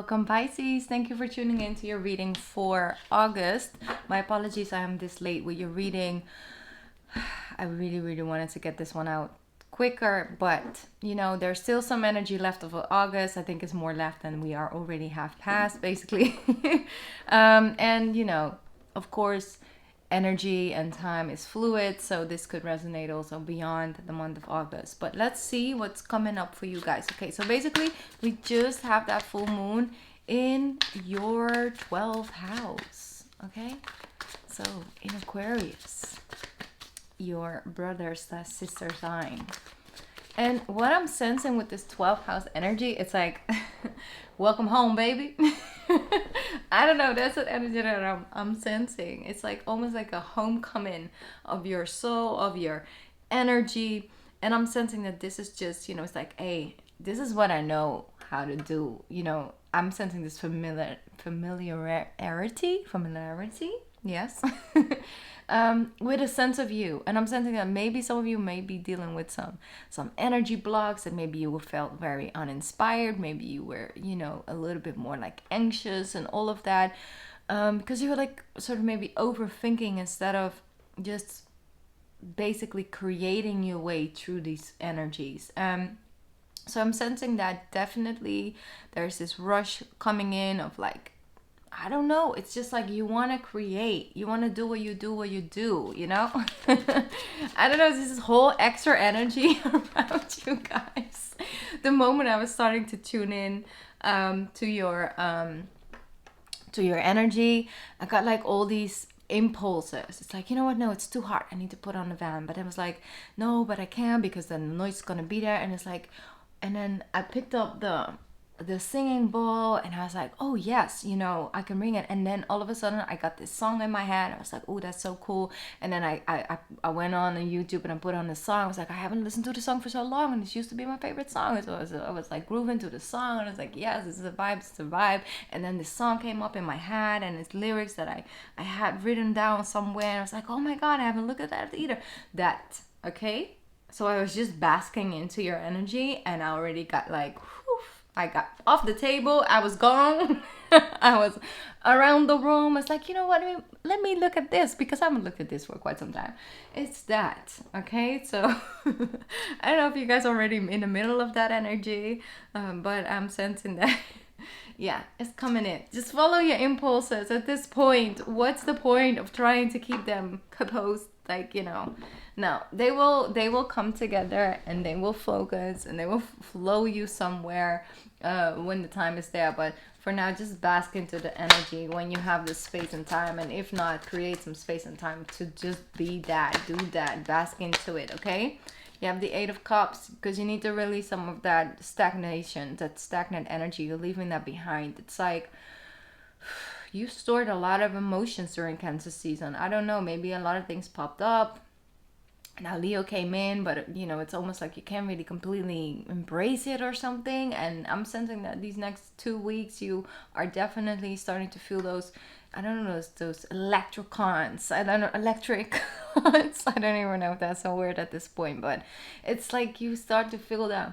Welcome, Pisces. Thank you for tuning in to your reading for August. My apologies, I am this late with your reading. I really wanted to get this one out quicker, but there's still some energy left of August. I think it's more left than we are already half past, basically. And of course, energy and time is fluid, so this could resonate also beyond the month of August. But let's see what's coming up for you guys. Okay, so basically we just have that full moon in your 12th house. Okay, so in Aquarius, your brother/sister sign. And what I'm sensing with this 12th house energy, it's like welcome home, baby. I don't know, that's an energy that I'm sensing. It's like almost like a homecoming of your soul, of your energy. And I'm sensing that this is just, it's like, hey, this is what I know how to do. I'm sensing this familiarity, yes. With a sense of you. And I'm sensing that maybe some of you may be dealing with some energy blocks, and maybe you felt very uninspired, maybe you were a little bit more like anxious and all of that, because you were like sort of maybe overthinking instead of just basically creating your way through these energies. So I'm sensing that definitely there's this rush coming in of like, I don't know, it's just like you want to create, you want to do what you do, I don't know, this whole extra energy around you guys. The moment I was starting to tune in to your energy, I got like all these impulses. It's like, you know what, no, it's too hot, I need to put on a van. But I was like, no, but I can't, because then the noise is gonna be there. And it's like, and then I picked up the singing bowl, and I was like, oh yes, I can ring it. And then all of a sudden I got this song in my head. I was like, oh, that's so cool. And then I went on YouTube and I put on the song. I was like, I haven't listened to the song for so long, and this used to be my favorite song. So I was like grooving to the song, and I was like, yes, this is a vibe, it's a vibe. And then this song came up in my head, and it's lyrics that I had written down somewhere, and I was like, oh my god, I haven't looked at that either. Okay, so I was just basking into your energy, and I already got like, I got off the table, I was gone. I was around the room. It's like, you know what, let me look at this, because I haven't looked at this for quite some time. It's that, okay? So I don't know if you guys are already in the middle of that energy, but I'm sensing that yeah, it's coming in. Just follow your impulses at this point. What's the point of trying to keep them composed? Like, no, they will come together, and they will focus, and they will flow you somewhere when the time is there. But for now, just bask into the energy when you have the space and time. And if not, create some space and time to just be that, do that, bask into it, okay? You have the Eight of Cups, because you need to release some of that stagnation, that stagnant energy. You're leaving that behind. It's like you stored a lot of emotions during Cancer season. I don't know, maybe a lot of things popped up. Now Leo came in, but it's almost like you can't really completely embrace it or something. And I'm sensing that these next 2 weeks you are definitely starting to feel those, I don't know, those electricons. I don't know, electric. I don't even know if that's so weird at this point, but it's like you start to feel the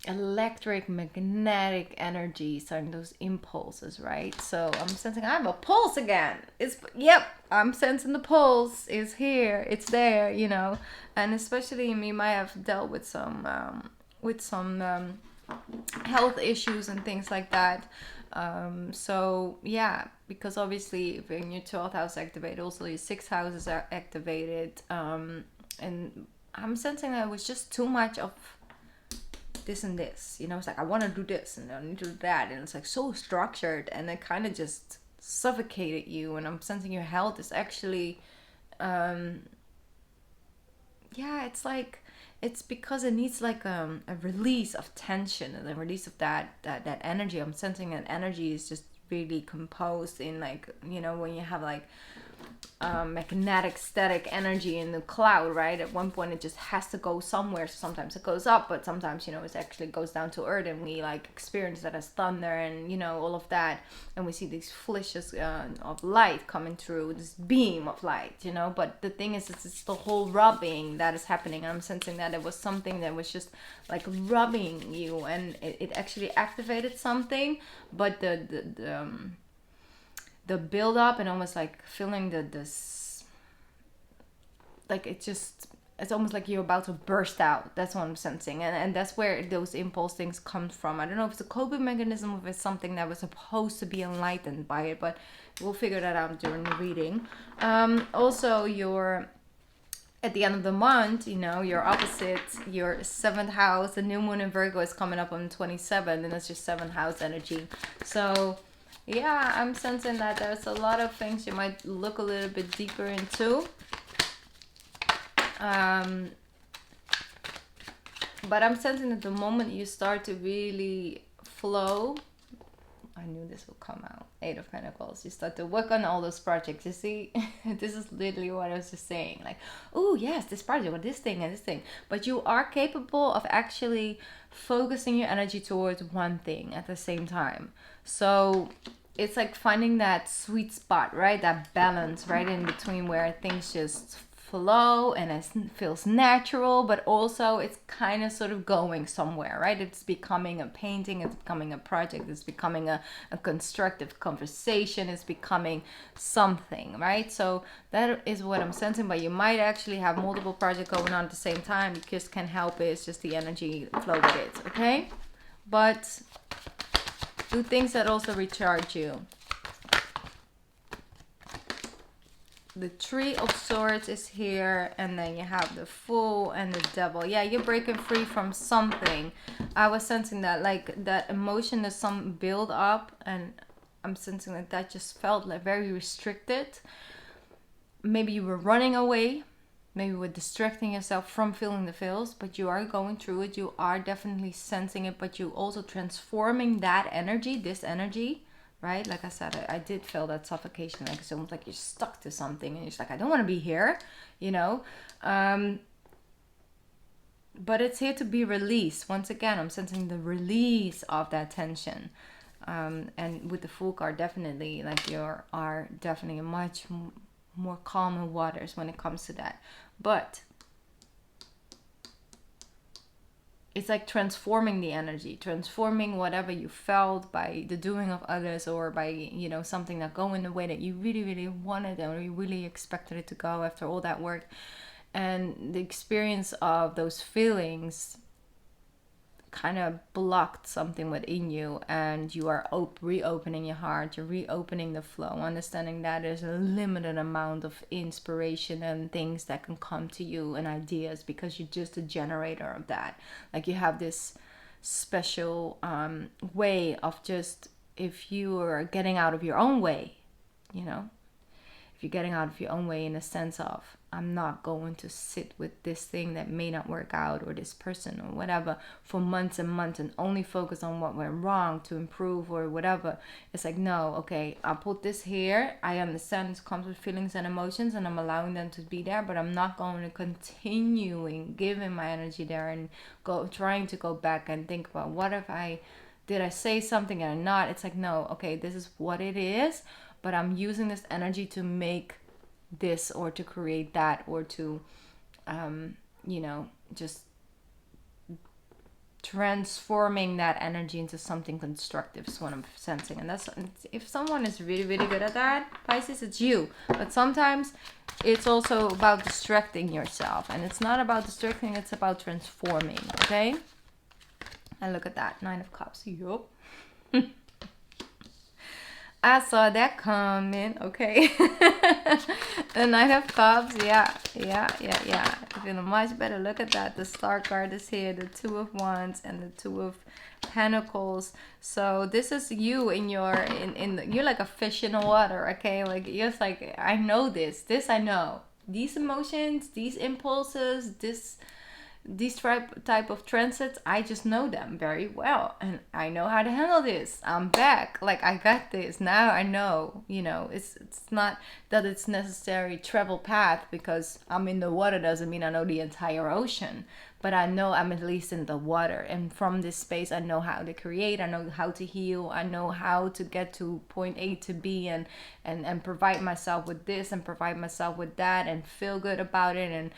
electric magnetic energies and those impulses, right? So I'm sensing I have a pulse again. I'm sensing the pulse is here, it's there, and especially you might have dealt with some health issues and things like that. So yeah, because obviously if in your 12th house activated, also your 6th houses are activated, and I'm sensing that it was just too much of this and this, it's like I want to do this and I need to do that, and it's like so structured, and it kind of just suffocated you. And I'm sensing your health is actually it's like, it's because it needs like a release of tension and a release of that energy. I'm sensing that energy is just really composed in, like, when you have like magnetic static energy in the cloud, right? At one point it just has to go somewhere. So sometimes it goes up, but sometimes, you know, it actually goes down to earth, and we like experience that as thunder and, you know, all of that, and we see these flashes of light coming through, this beam of light, you know. But the thing is, it's the whole rubbing that is happening. I'm sensing that it was something that was just like rubbing you, and it actually activated something, but the build up, and almost like feeling this, like it's almost like you're about to burst out. That's what I'm sensing, and that's where those impulse things come from. I don't know if it's a coping mechanism, or if it's something that was supposed to be enlightened by it, but we'll figure that out during the reading. Also, at the end of the month, you know, your opposite, your 7th house, the new moon in Virgo is coming up on the 27th, and that's your 7th house energy. So yeah, I'm sensing that there's a lot of things you might look a little bit deeper into. But I'm sensing that the moment you start to really flow, I knew this would come out, 8 of Pentacles, you start to work on all those projects. You see, this is literally what I was just saying, like, oh yes, this project, or this thing and this thing, but you are capable of actually focusing your energy towards one thing at the same time. So it's like finding that sweet spot, right? That balance, right, in between, where things just flow and it feels natural, but also it's kind of sort of going somewhere, right? It's becoming a painting, it's becoming a project, it's becoming a constructive conversation, it's becoming something, right? So that is what I'm sensing. But you might actually have multiple projects going on at the same time. You just can't help it. It's just the energy flow with it, okay? But do things that also recharge you. The 3 of Swords is here, and then you have the Fool and the Devil. Yeah, you're breaking free from something. I was sensing that, like, that emotion, there's some build up, and I'm sensing that just felt like very restricted. Maybe you were running away, maybe you were distracting yourself from feeling the feels, but you are going through it. You are definitely sensing it, but you also transforming that energy, this energy, right? Like I said, I did feel that suffocation. Like it's almost like you're stuck to something, and you're just like, I don't want to be here, you know. But it's here to be released. Once again, I'm sensing the release of that tension. And with the Fool card, definitely, like, you are definitely much more calm in waters when it comes to that. But it's like transforming the energy, transforming whatever you felt by the doing of others, or by, you know, something that go in the way that you really, really wanted, or you really expected it to go after all that work. And the experience of those feelings kind of blocked something within you, and you are reopening your heart, you're reopening the flow, understanding that there's a limited amount of inspiration and things that can come to you, and ideas, because you're just a generator of that. Like, you have this special way of just, if you are getting out of your own way, you know, if you're getting out of your own way in the sense of, I'm not going to sit with this thing that may not work out, or this person or whatever, for months and months, and only focus on what went wrong to improve or whatever. It's like, no, okay, I'll put this here. I understand this comes with feelings and emotions, and I'm allowing them to be there, but I'm not going to continuing giving my energy there and trying to go back and think about, what if did I say something or not? It's like, no, okay, this is what it is, but I'm using this energy to make this, or to create that, or to you know, just transforming that energy into something constructive is what I'm sensing. And that's, if someone is really, really good at that, Pisces, it's you. But sometimes it's also about distracting yourself, and it's not about distracting, it's about transforming, okay? And look at that, 9 of Cups. Yup. I saw that coming, okay? The 9 of Cups, yeah. Feeling much better. Look at that. The Star card is here, the 2 of Wands and the 2 of Pentacles. So this is you in you're like a fish in the water, okay? Like, you're just like, I know this I know. These emotions, these impulses, this, these type of transits, I just know them very well, and I know how to handle this. I'm back, like I got this now. I know, it's not that it's necessary travel path because I'm in the water doesn't mean I know the entire ocean, but I know I'm at least in the water, and from this space I know how to create, I know how to heal, I know how to get to point A to B, and provide myself with this and provide myself with that and feel good about it, and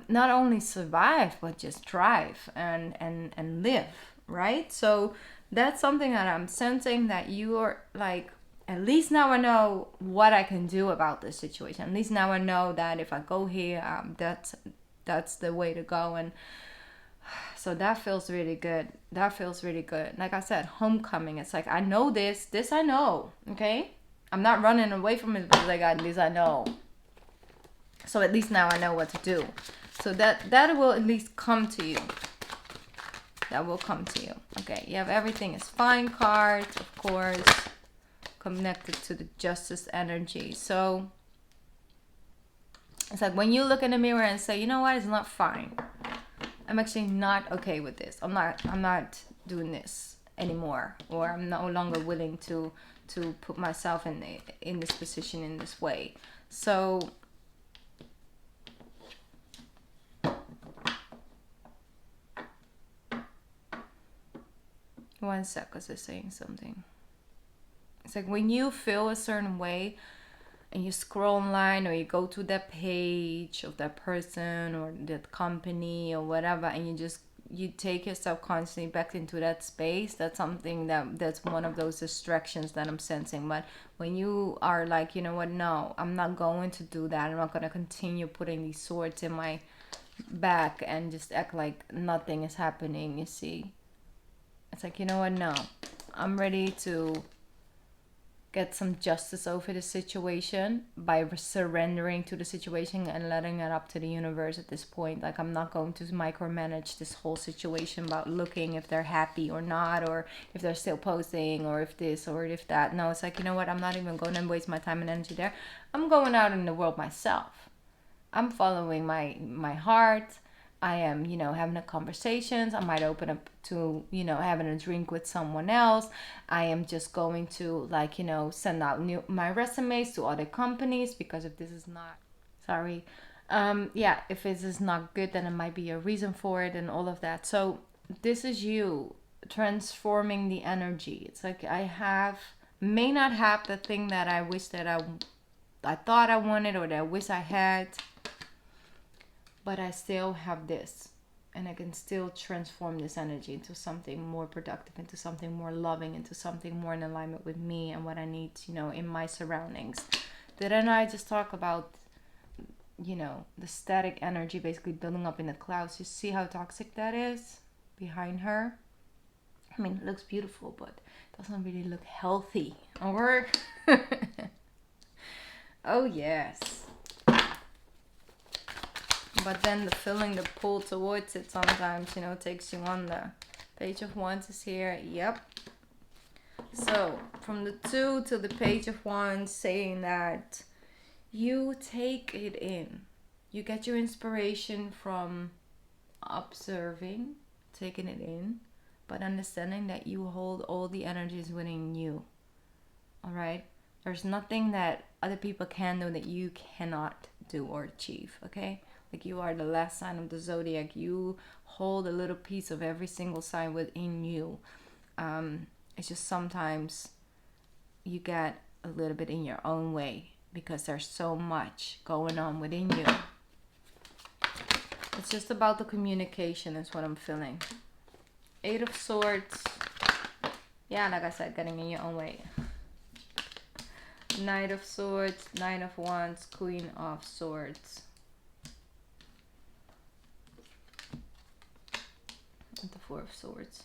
not only survive but just thrive and live, right? So that's something that I'm sensing, that you are like, at least now I know what I can do about this situation. At least now I know that if I go here, that's the way to go. And so that feels really good. That feels really good. Like I said, homecoming. It's like, I know this I know. Okay, I'm not running away from it because I got this, I know. So at least now I know what to do. So that will at least come to you. That will come to you. Okay, you have everything is fine card, of course, connected to the justice energy. So it's like when you look in the mirror and say, you know what, it's not fine. I'm actually not okay with this. I'm not doing this anymore, or I'm no longer willing to put myself in this position in this way. So one sec, because they're saying something. It's like when you feel a certain way and you scroll online or you go to that page of that person or that company or whatever, and you take yourself constantly back into that space, that's something that's one of those distractions that I'm sensing. But when you are like, you know what, no, I'm not going to do that. I'm not going to continue putting these swords in my back and just act like nothing is happening, you see. It's like, you know what, no, I'm ready to get some justice over the situation by surrendering to the situation and letting it up to the universe at this point. Like, I'm not going to micromanage this whole situation about looking if they're happy or not, or if they're still posting, or if this or if that. No, it's like, you know what, I'm not even going to waste my time and energy there. I'm going out in the world myself. I'm following my heart. I am, having a conversations. I might open up to, having a drink with someone else. I am just going to, like, send out my resumes to other companies, because if this is not, if this is not good, then it might be a reason for it and all of that. So this is you transforming the energy. It's like may not have the thing that I wish that I thought I wanted, or that I wish I had, but I still have this, and I can still transform this energy into something more productive, into something more loving, into something more in alignment with me and what I need, in my surroundings. Didn't I just talk about, the static energy basically building up in the clouds? You see how toxic that is behind her? I mean, it looks beautiful, but it doesn't really look healthy. Or oh yes. But then the feeling, the pull towards it sometimes, takes you on. The Page of Wands is here. Yep. So from the 2 to the Page of Wands, saying that you take it in. You get your inspiration from observing, taking it in, but understanding that you hold all the energies within you. All right? There's nothing that other people can do that you cannot do or achieve, okay? Like, you are the last sign of the zodiac. You hold a little piece of every single sign within you. It's just sometimes you get a little bit in your own way because there's so much going on within you. It's just about the communication is what I'm feeling. 8 of Swords. Yeah, like I said, getting in your own way. Knight of Swords, 9 of Wands, Queen of Swords. And the 4 of Swords.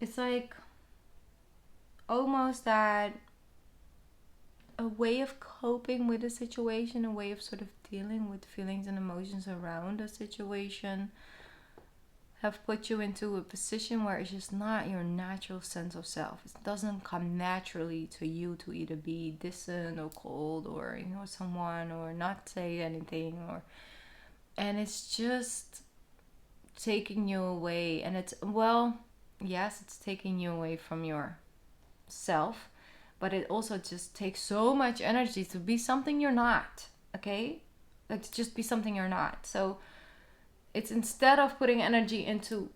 It's like almost that a way of coping with a situation, a way of sort of dealing with feelings and emotions around a situation. have put you into a position where it's just not your natural sense of self. It doesn't come naturally to you to either be distant or cold or ignore someone or not say anything, or and it's just taking you away. And it's, well, yes, it's taking you away from yourself, but it also just takes so much energy to be something you're not. Okay, like to just be something you're not. So it's, instead of putting energy into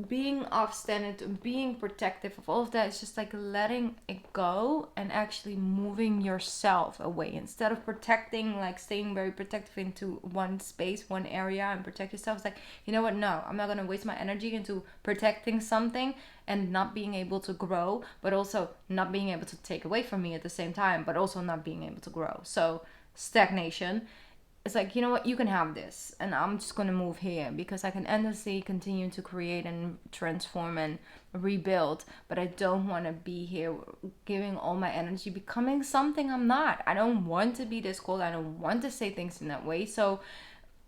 being obstinate and being protective of all of that, it's just like letting it go and actually moving yourself away, instead of protecting, like staying very protective into one space, one area, and protect yourself. It's like, you know what, no, I'm not going to waste my energy into protecting something and not being able to grow, but also not being able to take away from me at the same time, but also not being able to grow. So stagnation. It's like, you know what, you can have this, and I'm just going to move here because I can endlessly continue to create and transform and rebuild, but I don't want to be here giving all my energy becoming something I'm not. I don't want to be this cold. I don't want to say things in that way. So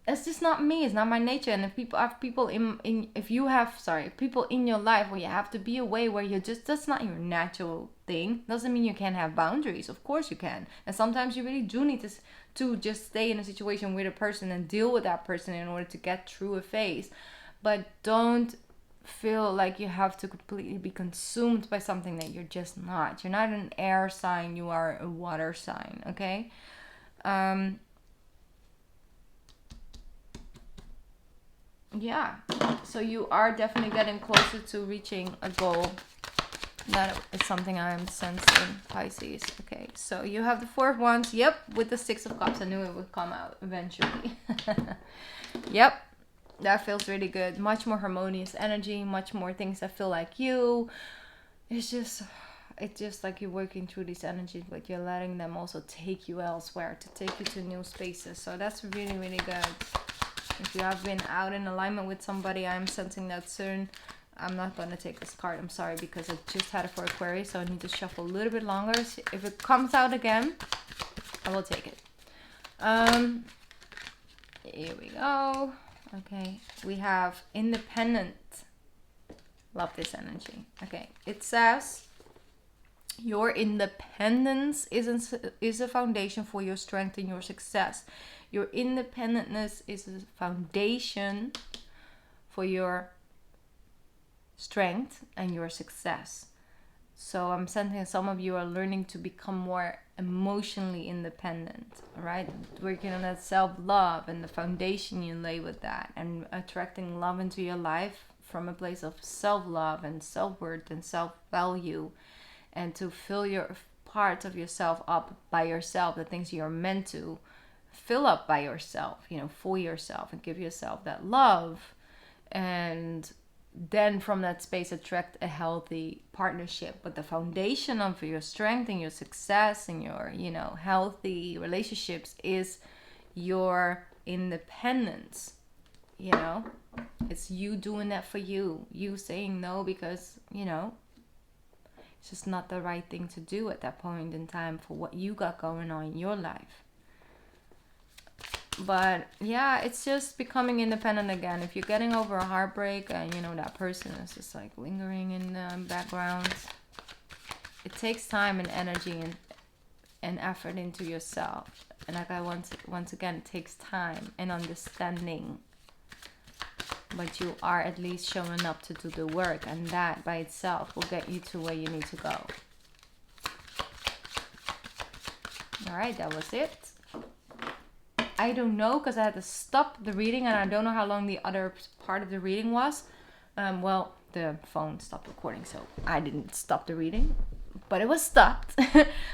it's just not me. It's not my nature. And if people have people if you have, sorry, people in your life where you have to be away, where you're just, that's not your natural thing, doesn't mean you can't have boundaries. Of course you can. And sometimes you really do need to just stay in a situation with a person and deal with that person in order to get through a phase. But don't feel like you have to completely be consumed by something that you're just not. You're not an air sign, you are a water sign. Okay. Yeah, so you are definitely getting closer to reaching a goal. That is something I'm sensing, Pisces. Okay, so you have the Four of Wands. Yep, with the Six of Cups. I knew it would come out eventually. Yep, that feels really good. Much more harmonious energy, much more things that feel like you. It's just like you're working through these energies, but you're letting them also take you elsewhere, to take you to new spaces. So that's really, really good. If you have been out in alignment with somebody, I'm sensing that soon. I'm not going to take this card. I'm sorry, because I just had it for Aquarius, so I need to shuffle a little bit longer. So if it comes out again, I will take it. Here we go. Okay, we have independent. Love this energy. Okay, it says your independence is a foundation for your strength and your success. Your independentness is a foundation for your strength and your success. So I'm sensing some of you are learning to become more emotionally independent, right? Working on that self-love and the foundation you lay with that, and attracting love into your life from a place of self-love and self-worth and self-value, and to fill your parts of yourself up by yourself, the things you're meant to fill up by yourself, for yourself, and give yourself that love. And then from that space attract a healthy partnership. But the foundation of your strength and your success and your healthy relationships is your independence. It's you doing that for you saying no because it's just not the right thing to do at that point in time for what you got going on in your life. But yeah, it's just becoming independent again. If you're getting over a heartbreak and that person is just like lingering in the background, it takes time and energy and effort into yourself. And like once again, it takes time and understanding. But you are at least showing up to do the work, and that by itself will get you to where you need to go. All right, that was it. I don't know, because I had to stop the reading, and I don't know how long the other part of the reading was. Well, the phone stopped recording, so I didn't stop the reading, but it was stopped.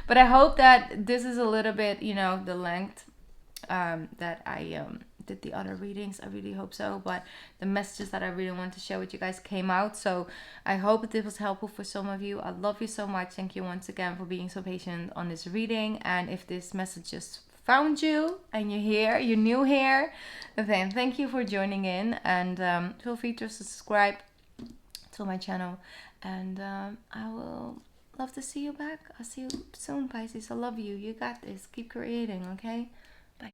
But I hope that this is a little bit, the length that I did the other readings. I really hope so. But the messages that I really want to share with you guys came out. So I hope that this was helpful for some of you. I love you so much. Thank you once again for being so patient on this reading. And if this message just found you and you're new here, then thank you for joining in. And feel free to subscribe to my channel. And I will love to see you back. I'll see you soon, Pisces. I love you. You got this. Keep creating, okay?